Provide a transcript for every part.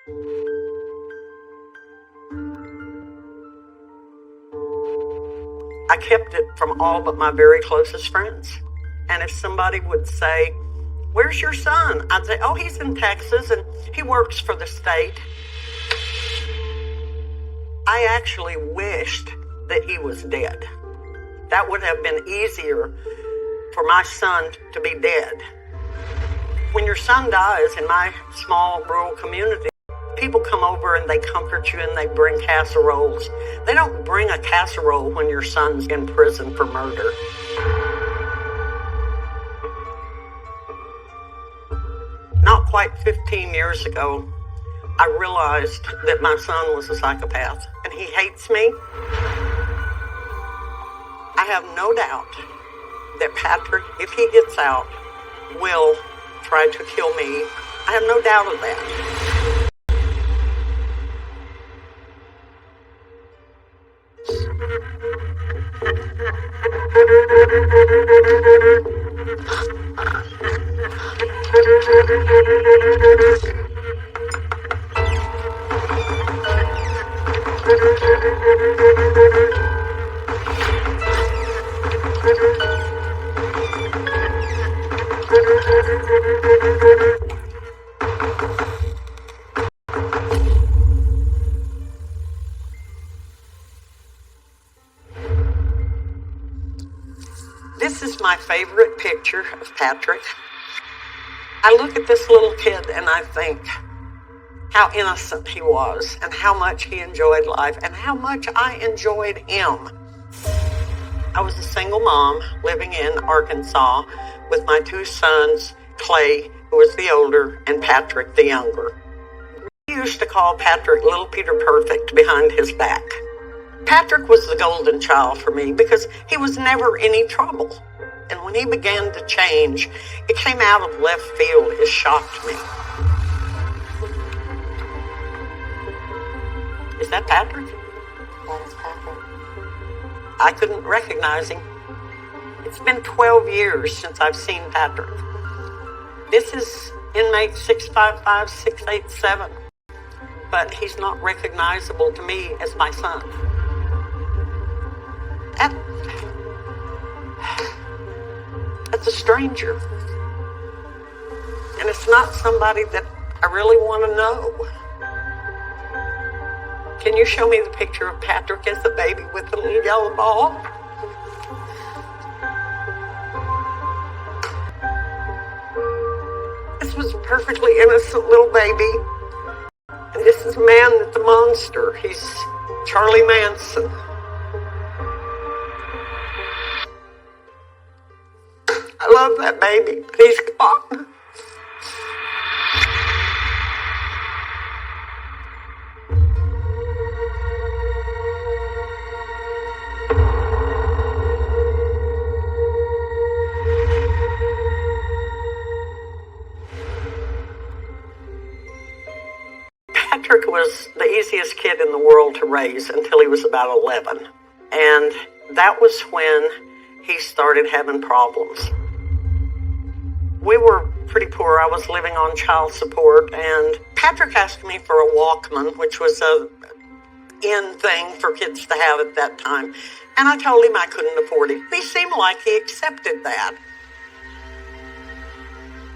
I kept it from all but my very closest friends. And if somebody would say, "Where's your son?" I'd say, "Oh, he's in Texas and he works for the state." I actually wished that he was dead. That would have been easier for my son to be dead. When your son dies in my small rural community, people come over and they comfort you and they bring casseroles. They don't bring a casserole when your son's in prison for murder. Not quite 15 years ago, I realized that my son was a psychopath and he hates me. I have no doubt that Patrick, if he gets out, will try to kill me. I have no doubt of that. This is my favorite picture of Patrick. I look at this little kid and I think how innocent he was and how much he enjoyed life and how much I enjoyed him. I was a single mom living in Arkansas with my two sons, Clay, who was the older, and Patrick, the younger. We used to call Patrick Little Peter Perfect behind his back. Patrick was the golden child for me because he was never any trouble. And when he began to change, it came out of left field. It shocked me. Is that Patrick? That is Patrick. I couldn't recognize him. It's been 12 years since I've seen Patrick. This is inmate 655687, but he's not recognizable to me as my son. That's a stranger. And it's not somebody that I really want to know. Can you show me the picture of Patrick as a baby with the little yellow ball? This was a perfectly innocent little baby. And this is Man the Monster. He's Charlie Manson. I love that baby, but he's gone. Patrick was the easiest kid in the world to raise until he was about 11. And that was when he started having problems. We were pretty poor. I was living on child support, and Patrick asked me for a Walkman, which was a in thing for kids to have at that time. And I told him I couldn't afford it. He seemed like he accepted that.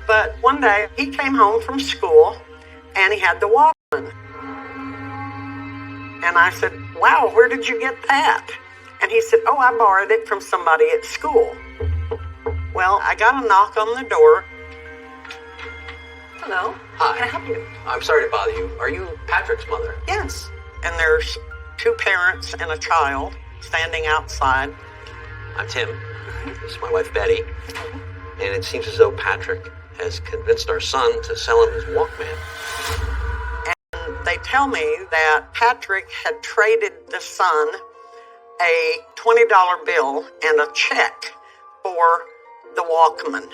But one day, he came home from school, and he had the Walkman. And I said, "Wow, where did you get that?" And he said, "Oh, I borrowed it from somebody at school." Well, I got a knock on the door. Hello. Hi. Can I help you? I'm sorry to bother you. Are you Patrick's mother? Yes. And there's two parents and a child standing outside. I'm Tim. This is my wife, Betty. And it seems as though Patrick has convinced our son to sell him his Walkman. And they tell me that Patrick had traded the son a $20 bill and a check for the Walkman.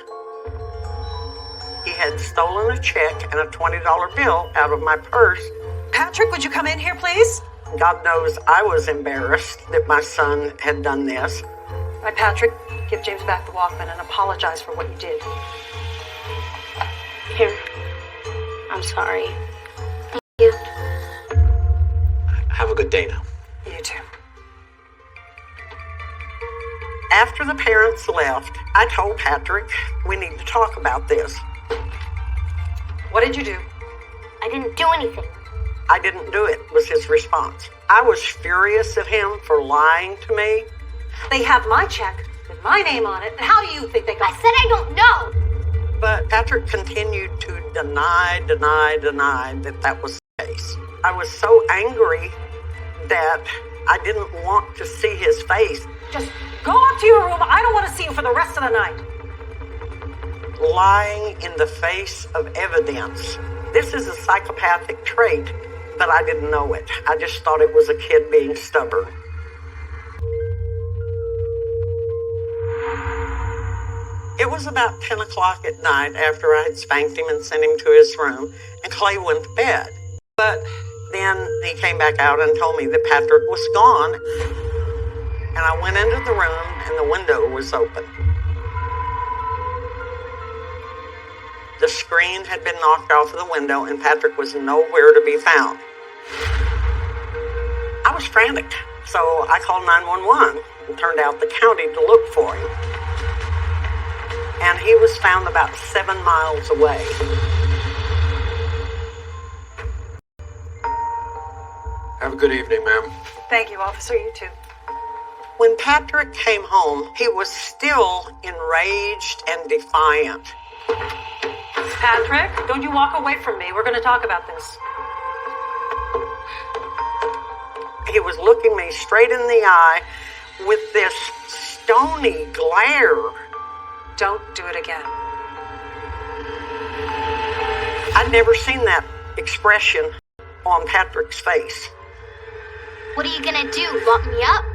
He had stolen a check and a $20 bill out of my purse. Patrick, would you come in here, please? God knows I was embarrassed that my son had done this. All right, Patrick, give James back the Walkman and apologize for what you did. Here. I'm sorry. Thank you. good day now. You too. After the parents left, I told Patrick we need to talk about this. What did you do? I didn't do anything. I didn't do it, was his response. I was furious at him for lying to me. They have my check with my name on it. And how do you think they I got said I don't know. But Patrick continued to deny that was the case. I was so angry that I didn't want to see his face. Just go up to your room. I don't want to see you for the rest of the night. Lying in the face of evidence. This is a psychopathic trait, but I didn't know it. I just thought it was a kid being stubborn. It was about 10 o'clock at night after I had spanked him and sent him to his room, and Clay went to bed. But then he came back out and told me that Patrick was gone, and I went into the room and the window was open. The screen had been knocked off of the window and Patrick was nowhere to be found. I was frantic, so I called 911 and turned out the county to look for him. And he was found about 7 miles away. Have a good evening, ma'am. Thank you, officer. You too. When Patrick came home, he was still enraged and defiant. Patrick, don't you walk away from me. We're going to talk about this. He was looking me straight in the eye with this stony glare. Don't do it again. I'd never seen that expression on Patrick's face. What are you gonna do? Lock me up?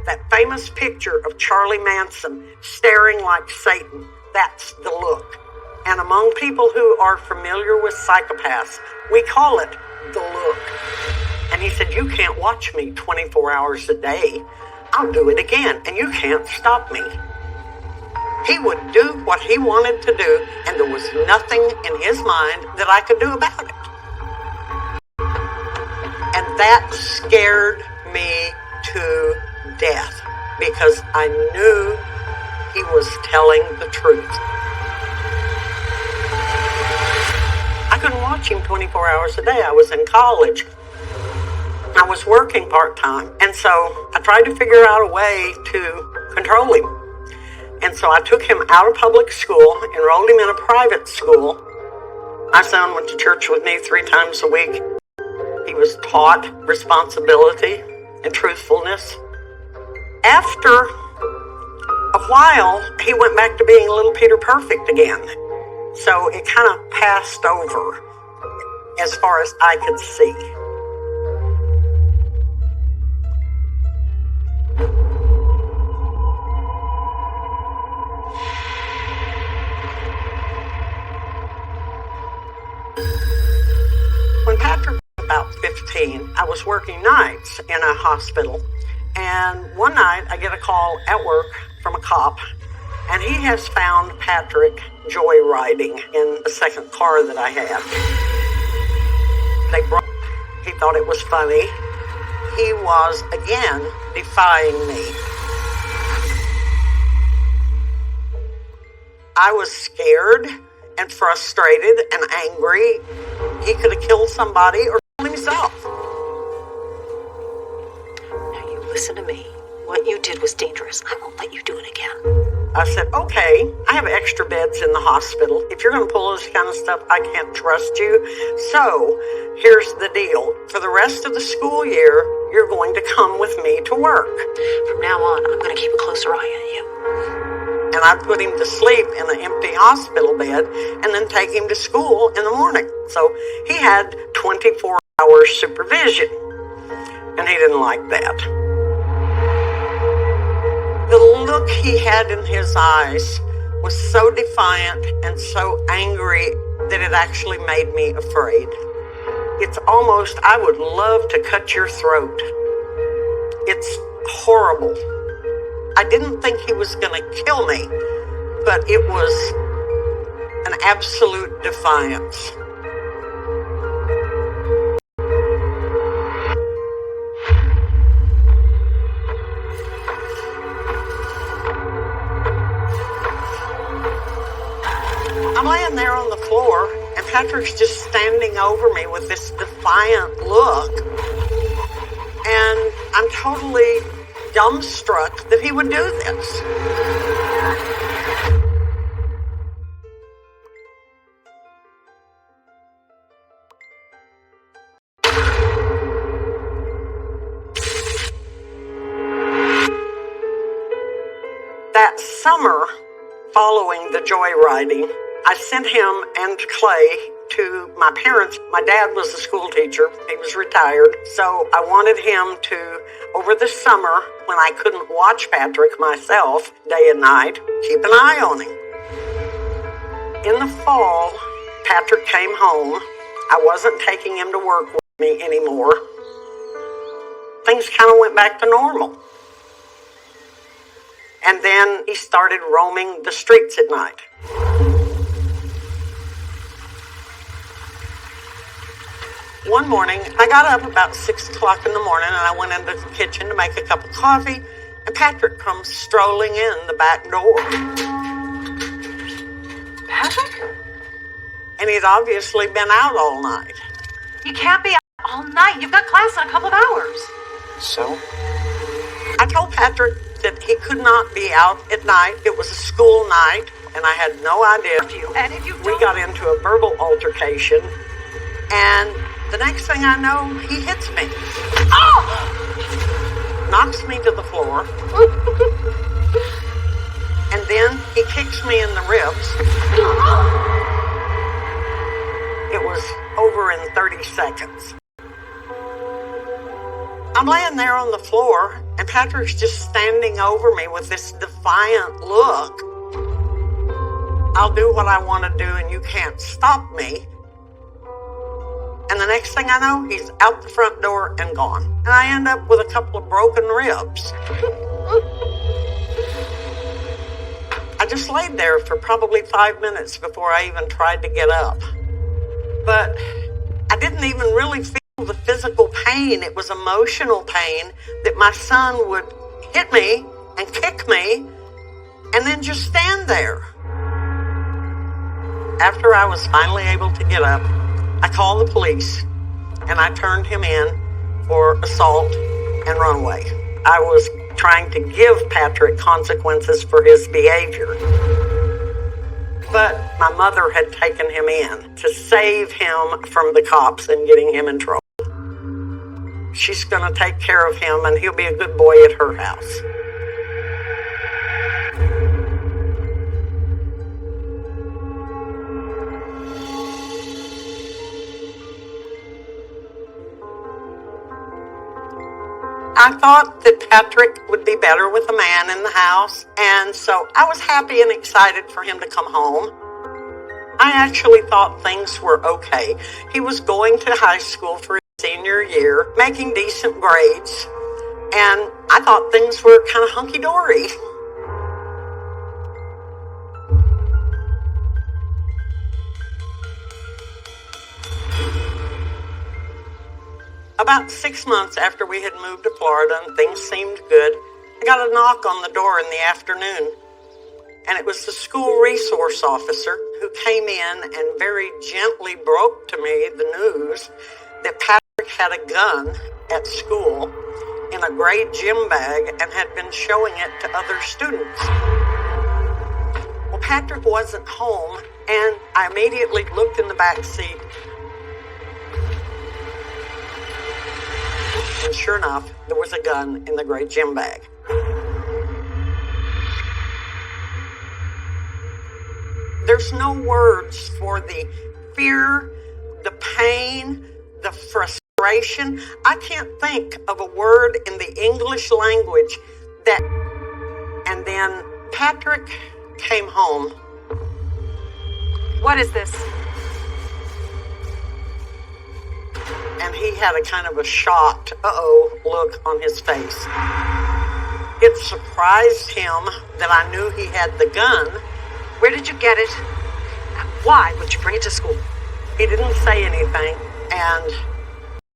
That famous picture of Charlie Manson staring like Satan, that's the look. And among people who are familiar with psychopaths, we call it the look. And he said, you can't watch me 24 hours a day. I'll do it again, and you can't stop me. He would do what he wanted to do, and there was nothing in his mind that I could do about it. And that scared me to death, because I knew he was telling the truth. I couldn't watch him 24 hours a day. I was in college. I was working part-time, and so I tried to figure out a way to control him. And so I took him out of public school, enrolled him in a private school. My son went to church with me 3 times a week. He was taught responsibility and truthfulness. After a while, he went back to being little Peter Perfect again. So it kind of passed over as far as I could see. When Patrick was about 15, I was working nights in a hospital. And one night I get a call at work from a cop, and he has found Patrick joyriding in the second car that I had. He thought it was funny. He was again defying me. I was scared and frustrated and angry. He could have killed somebody or killed himself. Now you listen to me. What you did was dangerous. I won't let you do it again. I said, okay, I have extra beds in the hospital. If you're going to pull this kind of stuff, I can't trust you. So here's the deal. For the rest of the school year, you're going to come with me to work. From now on, I'm going to keep a closer eye on you. And I'd put him to sleep in an empty hospital bed and then take him to school in the morning. So he had 24-hour supervision. And he didn't like that. The look he had in his eyes was so defiant and so angry that it actually made me afraid. It's almost, I would love to cut your throat. It's horrible. I didn't think he was going to kill me, but it was an absolute defiance. Patrick's just standing over me with this defiant look. And I'm totally dumbstruck that he would do this. That summer, following the joyriding, I sent him and Clay to my parents. My dad was a school teacher. He was retired. So I wanted him to, over the summer, when I couldn't watch Patrick myself day and night, keep an eye on him. In the fall, Patrick came home. I wasn't taking him to work with me anymore. Things kind of went back to normal. And then he started roaming the streets at night. One morning, I got up about 6 o'clock in the morning and I went into the kitchen to make a cup of coffee, and Patrick comes strolling in the back door. Patrick? And he'd obviously been out all night. You can't be out all night. You've got class in a couple of hours. So? I told Patrick that he could not be out at night. It was a school night, and I had no idea. And if you We got into a verbal altercation, and the next thing I know, he hits me. Oh! Knocks me to the floor. And then he kicks me in the ribs. It was over in 30 seconds. I'm laying there on the floor, and Patrick's just standing over me with this defiant look. I'll do what I want to do, and you can't stop me. And the next thing I know, he's out the front door and gone. And I end up with a couple of broken ribs. I just laid there for probably 5 minutes before I even tried to get up. But I didn't even really feel the physical pain. It was emotional pain that my son would hit me and kick me and then just stand there. After I was finally able to get up, I called the police and I turned him in for assault and runaway. I was trying to give Patrick consequences for his behavior. But my mother had taken him in to save him from the cops and getting him in trouble. She's going to take care of him, and he'll be a good boy at her house. I thought that Patrick would be better with a man in the house, and so I was happy and excited for him to come home. I actually thought things were okay. He was going to high school for his senior year, making decent grades, and I thought things were kind of hunky-dory. About 6 months after we had moved to Florida and things seemed good, I got a knock on the door in the afternoon. And it was the school resource officer who came in and very gently broke to me the news that Patrick had a gun at school in a gray gym bag and had been showing it to other students. Well, Patrick wasn't home, and I immediately looked in the back seat. And sure enough, there was a gun in the gray gym bag. There's no words for the fear, the pain, the frustration. I can't think of a word in the English language that... And then Patrick came home. What is this? And he had a kind of a shocked, look on his face. It surprised him that I knew he had the gun. Where did you get it? Why would you bring it to school? He didn't say anything, and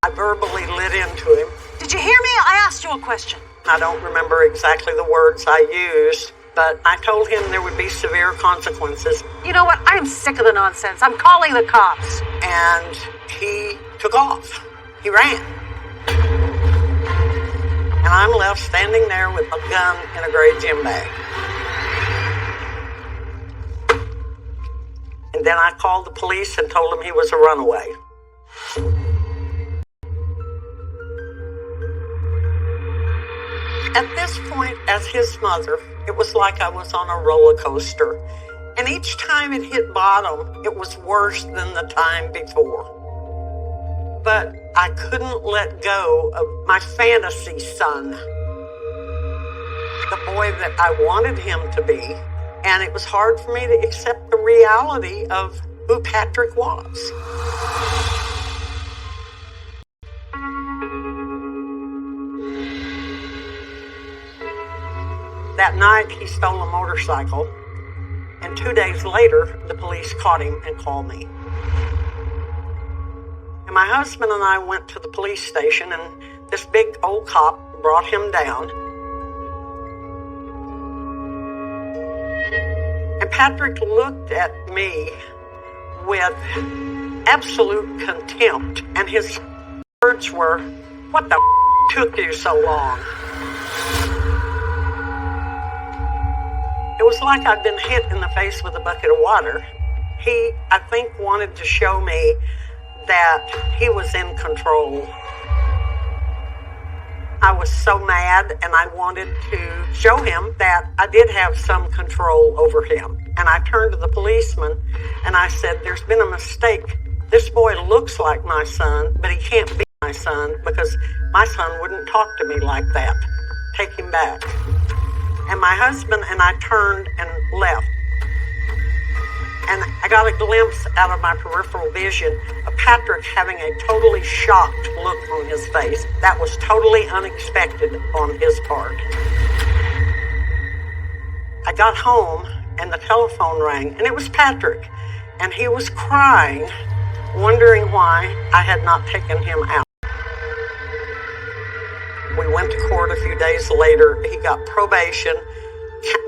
I verbally lit into him. Did you hear me? I asked you a question. I don't remember exactly the words I used, but I told him there would be severe consequences, You know what? I am sick of the nonsense. I'm calling the cops. and he took off. He ran. And I'm left standing there with a gun in a gray gym bag. And then I called the police and told them he was a runaway. At this point, as his mother, it was like I was on a roller coaster. And each time it hit bottom, it was worse than the time before. But I couldn't let go of my fantasy son, the boy that I wanted him to be. And it was hard for me to accept the reality of who Patrick was. That night, he stole a motorcycle, and 2 days later, the police caught him and called me. And my husband and I went to the police station, and this big old cop brought him down. And Patrick looked at me with absolute contempt, and his words were, "What the took you so long?" It was like I'd been hit in the face with a bucket of water. He, I think, wanted to show me that he was in control. I was so mad, and I wanted to show him that I did have some control over him. And I turned to the policeman, and I said, "There's been a mistake. This boy looks like my son, but he can't be my son because my son wouldn't talk to me like that. Take him back." And my husband and I turned and left. And I got a glimpse out of my peripheral vision of Patrick having a totally shocked look on his face. That was totally unexpected on his part. I got home and the telephone rang, and it was Patrick. And he was crying, wondering why I had not taken him out. We went to court a few days later. He got probation,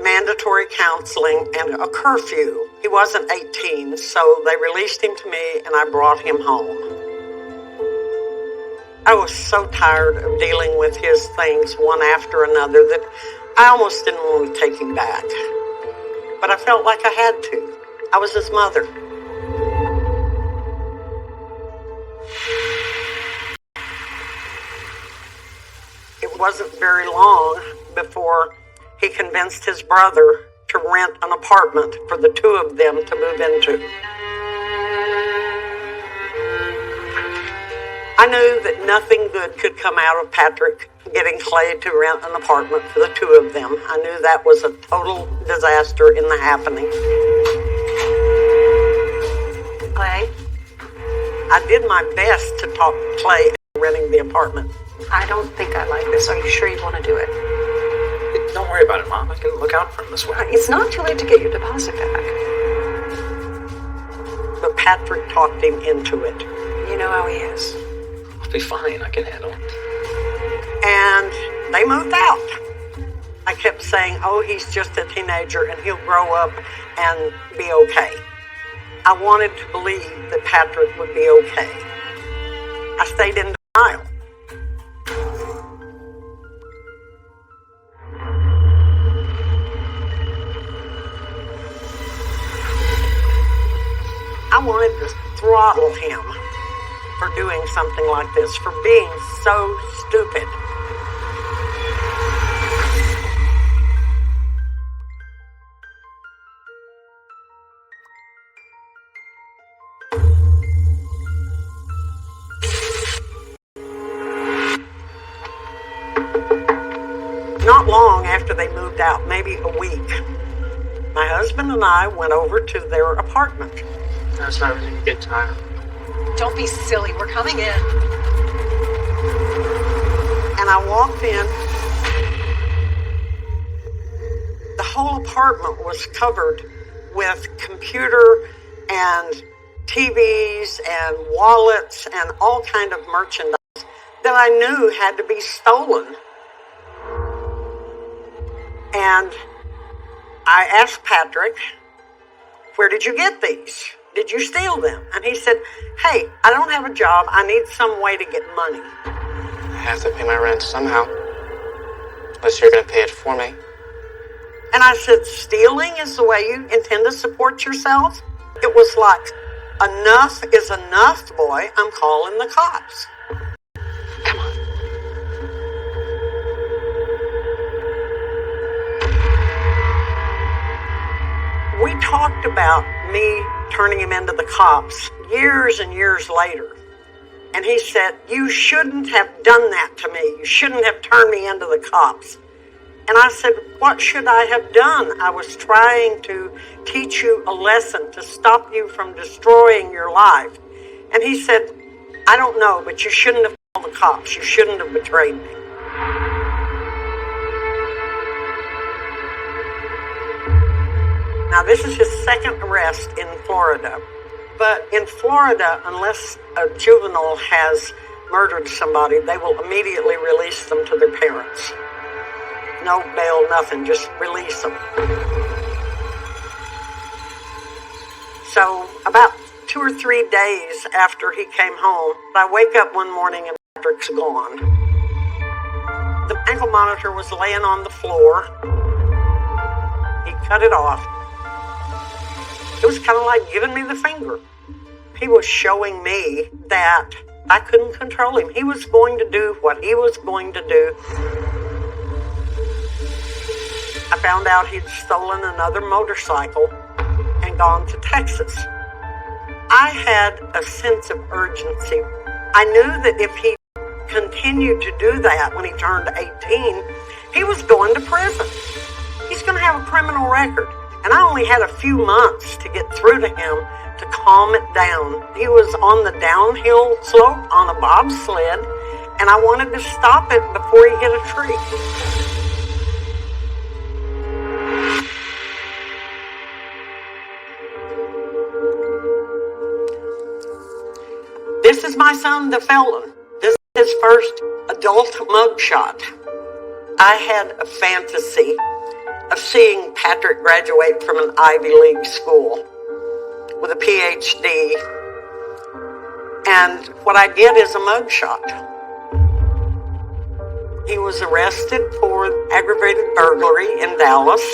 mandatory counseling, and a curfew. He wasn't 18, so they released him to me, and I brought him home. I was so tired of dealing with his things one after another that I almost didn't want to take him back. But I felt like I had to. I was his mother. It wasn't very long before he convinced his brother to rent an apartment for the two of them to move into. I knew that nothing good could come out of Patrick getting Clay to rent an apartment for the two of them. I knew that was a total disaster in the happening. Clay, I did my best to talk Clay into renting the apartment. I don't think I like this. Are you sure you want to do it? Don't worry about it, Mom. I can look out for him this way. It's not too late to get your deposit back. But Patrick talked him into it. You know how he is. I'll be fine. I can handle it. And they moved out. I kept saying, "Oh, he's just a teenager and he'll grow up and be okay." I wanted to believe that Patrick would be okay. I stayed in denial. I wanted to throttle him for doing something like this, for being so stupid. Not long after they moved out, maybe a week, my husband and I went over to their apartment. That's not really a good time. Don't be silly. We're coming in. And I walked in. The whole apartment was covered with computer and TVs and wallets and all kind of merchandise that I knew had to be stolen. And I asked Patrick, where did you get these? Did you steal them? And he said, hey, I don't have a job. I need some way to get money. I have to pay my rent somehow. Unless you're going to pay it for me. And I said, stealing is the way you intend to support yourself? It was like, enough is enough, boy. I'm calling the cops. Come on. We talked about me turning him into the cops years and years later. And he said, you shouldn't have done that to me. You shouldn't have turned me into the cops. And I said, what should I have done? I was trying to teach you a lesson to stop you from destroying your life. And he said, I don't know, but you shouldn't have called the cops. You shouldn't have betrayed me. Now, this is his second arrest in Florida. But in Florida, unless a juvenile has murdered somebody, they will immediately release them to their parents. No bail, nothing, just release them. So about 2 or 3 days after he came home, I wake up one morning and Patrick's gone. The ankle monitor was laying on the floor. He cut it off. It was kind of like giving me the finger. He was showing me that I couldn't control him. He was going to do what he was going to do. I found out he'd stolen another motorcycle and gone to Texas. I had a sense of urgency. I knew that if he continued to do that when he turned 18, he was going to prison. He's going to have a criminal record. And I only had a few months to get through to him to calm it down. He was on the downhill slope on a bobsled, and I wanted to stop it before he hit a tree. This is my son, the felon. This is his first adult mugshot. I had a fantasy of seeing Patrick graduate from an Ivy League school with a PhD. And what I get is a mugshot. He was arrested for aggravated burglary in Dallas.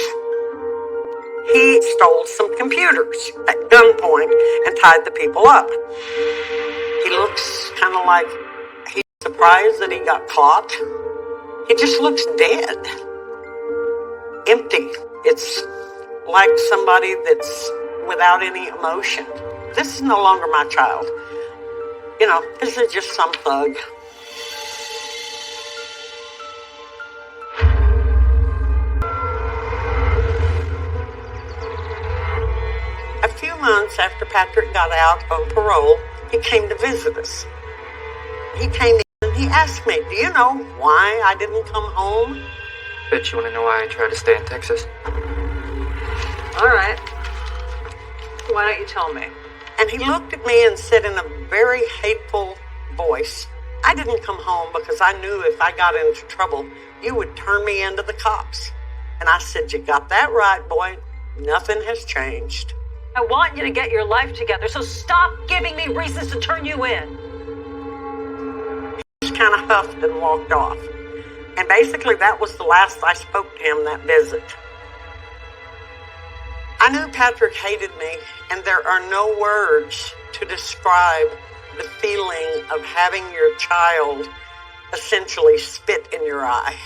He stole some computers at gunpoint and tied the people up. He looks kind of like he's surprised that he got caught. He just looks dead. Empty. It's like somebody that's without any emotion. This is no longer my child. You know, this is just some thug. A few months after Patrick got out on parole, he came to visit us. He came in and he asked me, do you know why I didn't come home? Bet you want to know why I tried to stay in Texas? All right. Why don't you tell me? And he looked at me and said in a very hateful voice, I didn't come home because I knew if I got into trouble, you would turn me into the cops. And I said, you got that right, boy. Nothing has changed. I want you to get your life together, so stop giving me reasons to turn you in. He just kind of huffed and walked off. And basically that was the last I spoke to him that visit. I knew Patrick hated me, and there are no words to describe the feeling of having your child essentially spit in your eye.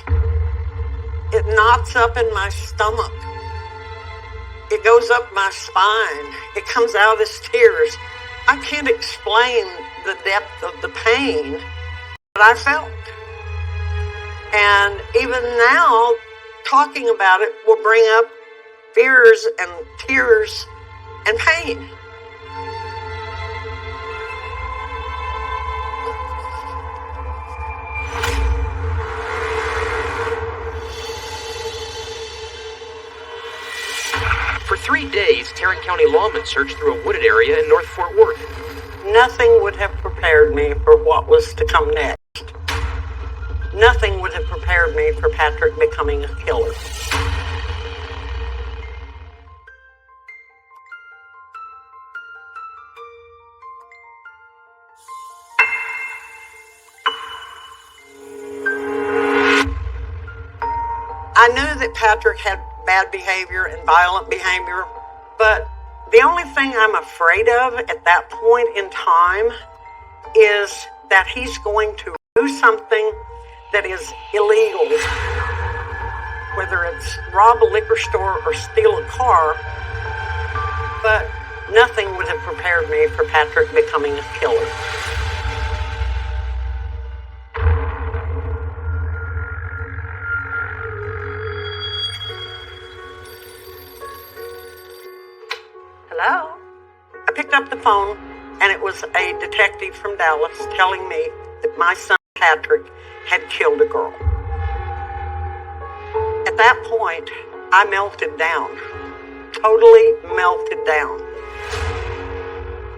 It knots up in my stomach. It goes up my spine. It comes out as tears. I can't explain the depth of the pain that I felt. And even now, talking about it will bring up fears and tears and pain. For 3 days, Tarrant County lawmen searched through a wooded area in North Fort Worth. Nothing would have prepared me for what was to come next. Nothing would have prepared me for Patrick becoming a killer. I knew that Patrick had bad behavior and violent behavior, but the only thing I'm afraid of at that point in time is that he's going to do something that is illegal, whether it's rob a liquor store or steal a car, but nothing would have prepared me for Patrick becoming a killer. Hello? I picked up the phone, and it was a detective from Dallas telling me that my son Patrick had killed a girl. At that point, I melted down, totally melted down.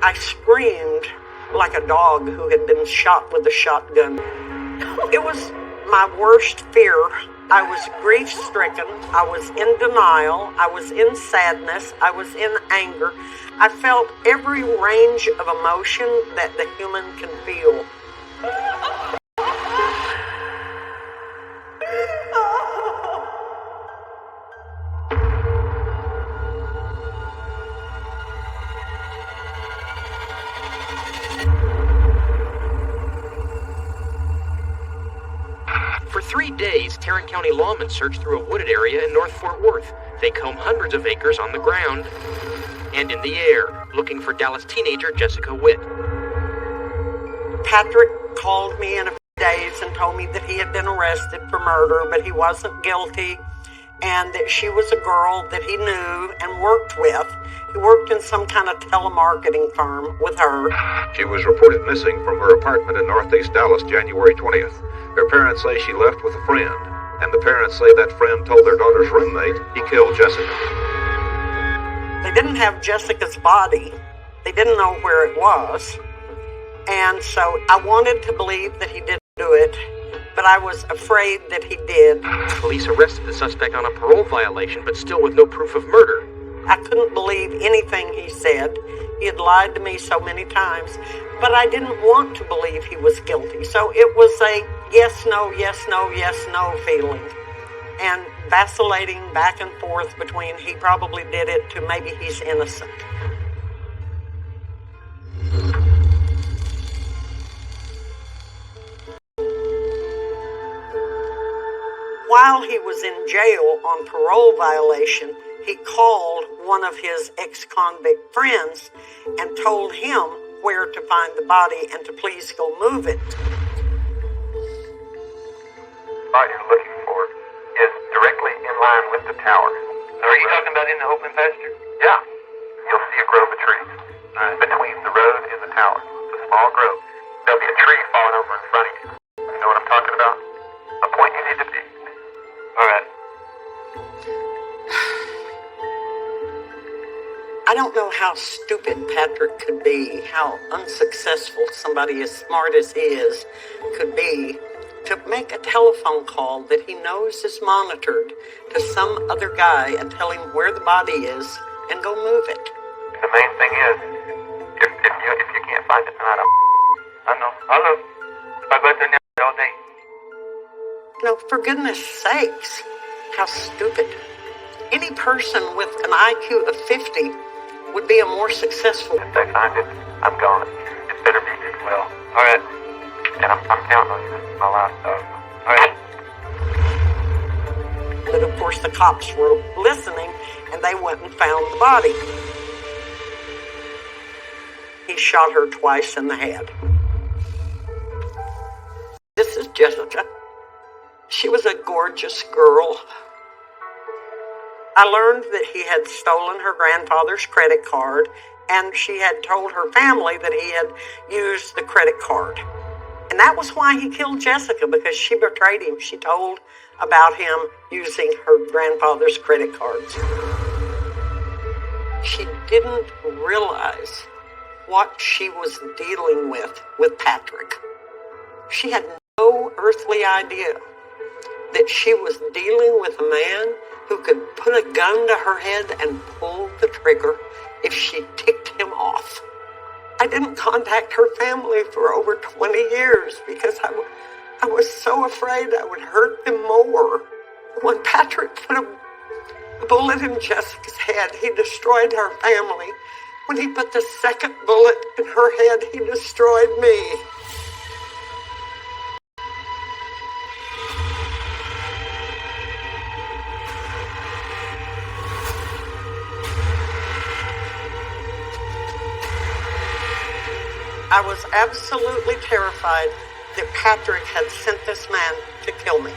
I screamed like a dog who had been shot with a shotgun. It was my worst fear. I was grief-stricken. I was in denial. I was in sadness. I was in anger. I felt every range of emotion that the human can feel. For 3 days, Tarrant County lawmen searched through a wooded area in North Fort Worth. They combed hundreds of acres on the ground and in the air, looking for Dallas teenager Jessica Witt. Patrick called me in a few days and told me that he had been arrested for murder, but he wasn't guilty, and that she was a girl that he knew and worked with. He worked in some kind of telemarketing firm with her. She was reported missing from her apartment in Northeast Dallas January 20th. Her parents say she left with a friend, and the parents say that friend told their daughter's roommate he killed Jessica. They didn't have Jessica's body. They didn't know where it was. And so I wanted to believe that he didn't do it, but I was afraid that he did. Police arrested the suspect on a parole violation, but still with no proof of murder. I couldn't believe anything he said. He had lied to me so many times, but I didn't want to believe he was guilty. So it was a yes, no, yes, no, yes, no feeling. And vacillating back and forth between he probably did it to maybe he's innocent. While he was in jail on parole violation, he called one of his ex-convict friends and told him where to find the body and to please go move it. The spot you're looking for is directly in line with the tower. Are you talking about in the open pasture? Yeah. You'll see a grove of trees. Between the road and the tower. It's a small grove. There'll be a tree falling over in front of you. You know what I'm talking about? A point you need to be. All right. I don't know how stupid Patrick could be, how unsuccessful somebody as smart as he is could be to make a telephone call that he knows is monitored to some other guy and tell him where the body is and go move it. The main thing is, if you can't find it tonight, I know. If I go out there now all day. No, for goodness sakes, how stupid. Any person with an IQ of 50 would be a more successful. If they find it, I'm gone. It better be good. Well, all right. And I'm counting on you. This is my last dog. All right. But of course the cops were listening and they went and found the body. He shot her twice in the head. This is Jessica. She was a gorgeous girl. I learned that he had stolen her grandfather's credit card, and she had told her family that he had used the credit card. And that was why he killed Jessica, because she betrayed him. She told about him using her grandfather's credit cards. She didn't realize what she was dealing with Patrick. She had no earthly idea that she was dealing with a man who could put a gun to her head and pull the trigger if she ticked him off. I didn't contact her family for over 20 years because I was so afraid I would hurt them more. When Patrick put a bullet in Jessica's head, he destroyed her family. When he put the second bullet in her head, he destroyed me. I was absolutely terrified that Patrick had sent this man to kill me.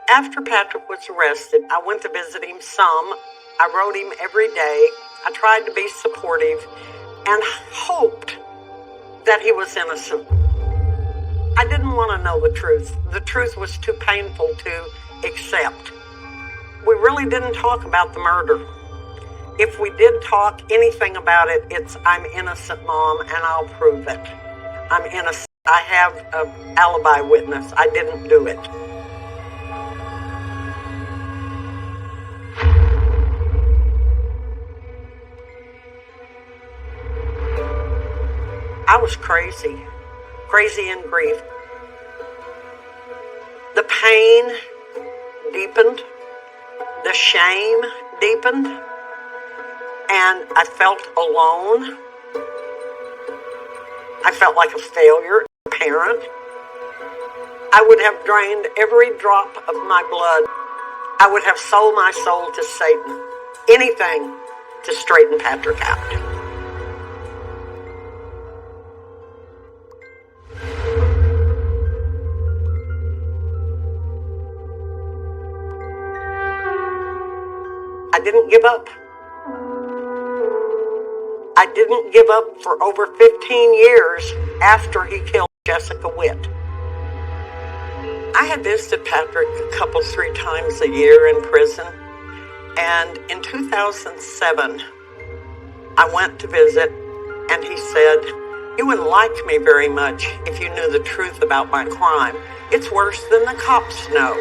After Patrick was arrested, I went to visit him some. I wrote him every day. I tried to be supportive and hoped that he was innocent. I didn't want to know the truth. The truth was too painful to accept. We really didn't talk about the murder. If we did talk anything about it, it's I'm innocent, Mom, and I'll prove it. I'm innocent. I have an alibi witness. I didn't do it. I was crazy in grief. The pain deepened, the shame deepened, and I felt alone. I felt like a failure, a parent. I would have drained every drop of my blood. I would have sold my soul to Satan. Anything to straighten Patrick out. I didn't give up. I didn't give up for over 15 years after he killed Jessica Witt. I had visited Patrick three times a year in prison, and in 2007, I went to visit, and he said, "You wouldn't like me very much if you knew the truth about my crime. It's worse than the cops know."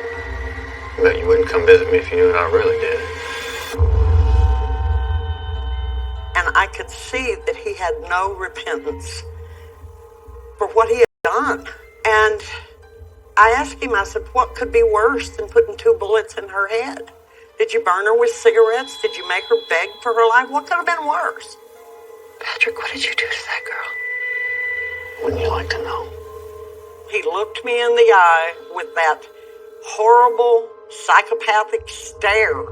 Bet you wouldn't come visit me if you knew what I really did. And I could see that he had no repentance for what he had done. And I asked him, I said, what could be worse than putting 2 bullets in her head? Did you burn her with cigarettes? Did you make her beg for her life? What could have been worse? Patrick, what did you do to that girl? Wouldn't you like to know? He looked me in the eye with that horrible psychopathic stare.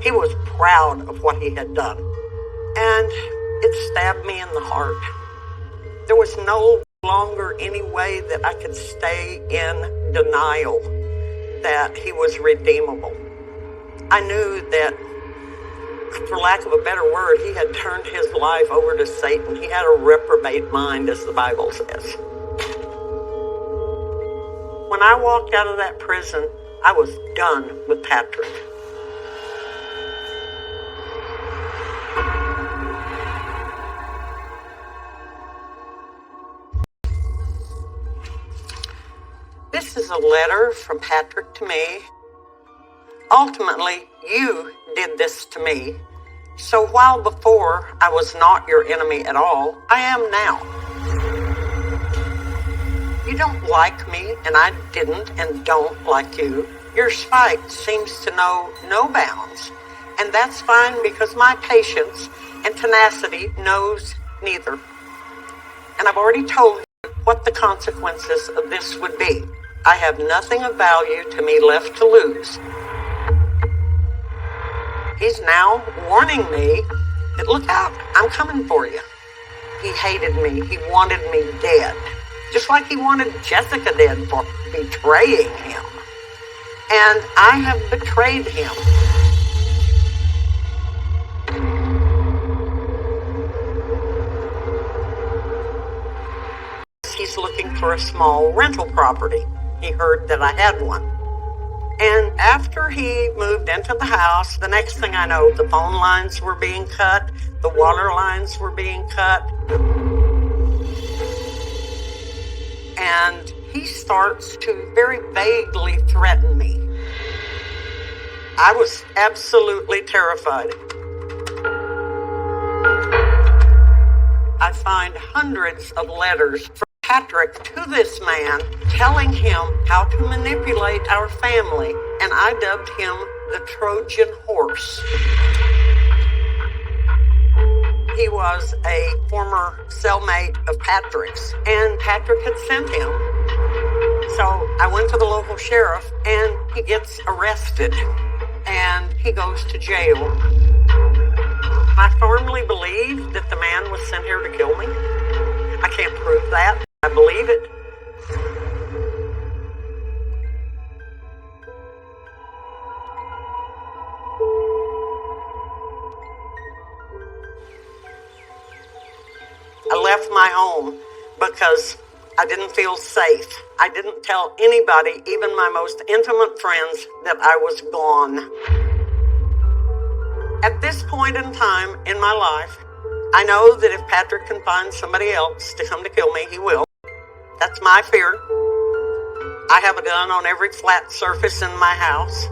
He was proud of what he had done, and it stabbed me in the heart. There was no longer any way that I could stay in denial that he was redeemable. I knew that, for lack of a better word, he had turned his life over to Satan. He had a reprobate mind, as the Bible says. When I walked out of that prison, I was done with Patrick. This is a letter from Patrick to me. Ultimately, you did this to me. So while before I was not your enemy at all, I am now. You don't like me, and I didn't and don't like you. Your spite seems to know no bounds, and that's fine because my patience and tenacity knows neither. And I've already told you what the consequences of this would be. I have nothing of value to me left to lose. He's now warning me that, look out, I'm coming for you. He hated me. He wanted me dead. Just like he wanted Jessica dead for betraying him. And I have betrayed him. He's looking for a small rental property. He heard that I had one. And after he moved into the house, the next thing I know, the phone lines were being cut, the water lines were being cut. And he starts to very vaguely threaten me. I was absolutely terrified. I find hundreds of letters from Patrick to this man telling him how to manipulate our family, and I dubbed him the Trojan horse. He was a former cellmate of Patrick's, and Patrick had sent him. So I went to the local sheriff, and he gets arrested, and he goes to jail. I firmly believe that the man was sent here to kill me. I can't prove that. I believe it. I left my home because I didn't feel safe. I didn't tell anybody, even my most intimate friends, that I was gone. At this point in time in my life, I know that if Patrick can find somebody else to come to kill me, he will. That's my fear. I have a gun on every flat surface in my house.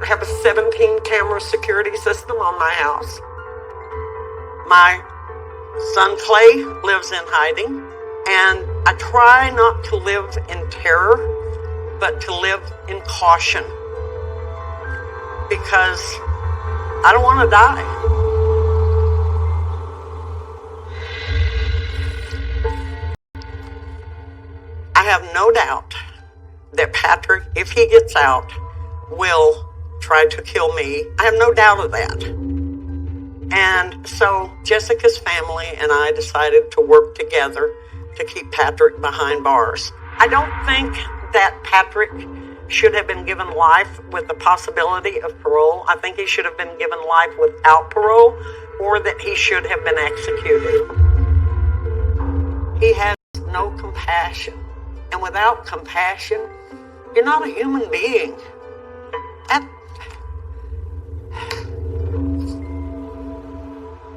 I have a 17-camera security system on my house. My son Clay lives in hiding, and I try not to live in terror, but to live in caution, because I don't want to die. I have no doubt that Patrick, if he gets out, will try to kill me. I have no doubt of that. And so Jessica's family and I decided to work together to keep Patrick behind bars. I don't think that Patrick should have been given life with the possibility of parole. I think he should have been given life without parole, or that he should have been executed. He has no compassion. And without compassion, you're not a human being.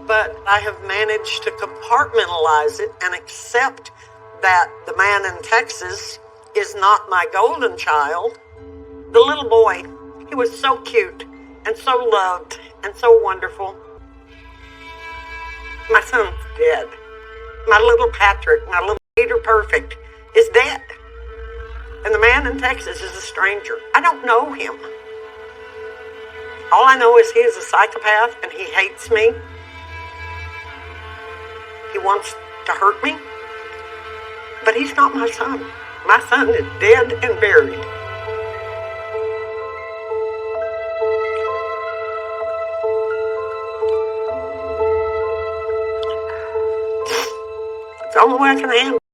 But I have managed to compartmentalize it and accept that the man in Texas is not my golden child. The little boy, he was so cute and so loved and so wonderful. My son's dead. My little Patrick, my little Peter Perfect, is dead. And the man in Texas is a stranger. I don't know him. All I know is he is a psychopath and he hates me. He wants to hurt me. But he's not my son. My son is dead and buried. It's the only way I can handle it.